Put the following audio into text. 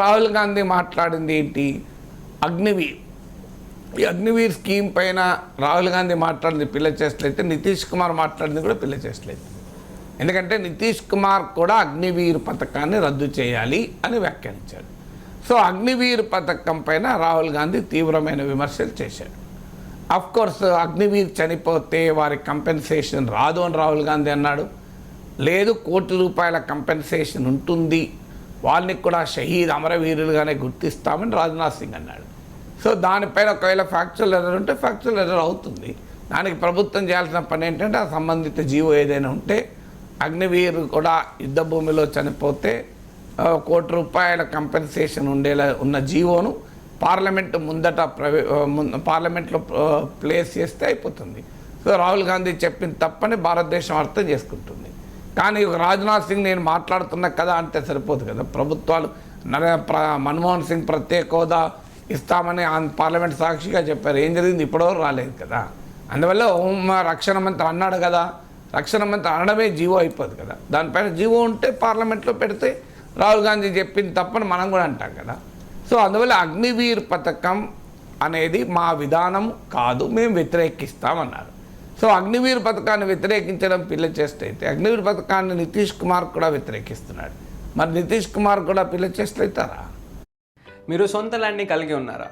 రాహుల్ గాంధీ మాట్లాడింది ఏంటి? అగ్నివీర్. ఈ అగ్నివీర్ స్కీమ్ పైన రాహుల్ గాంధీ మాట్లాడింది పిల్ల చేస్తలేదు, నితీష్ కుమార్ మాట్లాడింది కూడా పిల్ల చేస్తలేదు. ఎందుకంటే నితీష్ కుమార్ కూడా అగ్నివీర్ పథకాన్ని రద్దు చేయాలి అని వ్యాఖ్యానించాడు. సో అగ్నివీర్ పథకం పైన రాహుల్ గాంధీ తీవ్రమైన విమర్శలు చేశాడు. కోర్స్ అగ్నివీర్ చనిపోతే వారి కంపెన్సేషన్ రాదు అని రాహుల్ గాంధీ అన్నాడు. లేదు, ₹1,00,00,000 కంపెన్సేషన్ ఉంటుంది, వాళ్ళని కూడా షహీద్ అమరవీరులుగానే గుర్తిస్తామని రాజ్నాథ్ సింగ్ అన్నాడు. సో దానిపైన ఒకవేళ ఫ్యాక్చువల్ ఎర్రర్ ఉంటే ఫ్యాక్చువల్ ఎర్రర్ అవుతుంది. దానికి ప్రభుత్వం చేయాల్సిన పని ఏంటంటే ఆ సంబంధిత జీవో ఏదైనా ఉంటే అగ్నివీర్ కూడా యుద్ధ భూమిలో చనిపోతే ₹1,00,00,000 కంపెన్సేషన్ ఉండేలా ఉన్న జీవోను పార్లమెంటు ముందట పార్లమెంట్లో ప్లేస్ చేస్తే అయిపోతుంది. సో రాహుల్ గాంధీ చెప్పిన తప్పని భారతదేశం అర్థం చేసుకుంటుంది. కానీ రాజ్నాథ్ సింగ్ నేను మాట్లాడుతున్నా కదా అంటే సరిపోదు కదా. ప్రభుత్వాలు మన్మోహన్ సింగ్ ప్రత్యేక హోదా ఇస్తామని పార్లమెంట్ సాక్షిగా చెప్పారు. ఏం జరిగింది? ఇప్పటివరకు రాలేదు కదా. అందువల్ల రక్షణ మంత్రి అన్నాడు కదా, రక్షణ మంత్రి అనడమే జీవో అయిపోదు కదా. దానిపైన జీవో ఉంటే పార్లమెంట్లో పెడితే రాహుల్ గాంధీ చెప్పింది తప్పని మనం కూడా అంటాం కదా. సో అందువల్ల అగ్నివీర్ పథకం అనేది మా విధానం కాదు, మేము వ్యతిరేకిస్తామన్నారు. సో అగ్నివీర్ పథకాన్ని వ్యతిరేకించడం పిల్ల చేస్తే అయితే అగ్నివీర్ పథకాన్ని నితీష్ కుమార్ కూడా వ్యతిరేకిస్తున్నాడు. మరి నితీష్ కుమార్ కూడా పిల్ల చేస్తారా? మీరు సొంత ల్యాండ్ని కలిగి ఉన్నారా?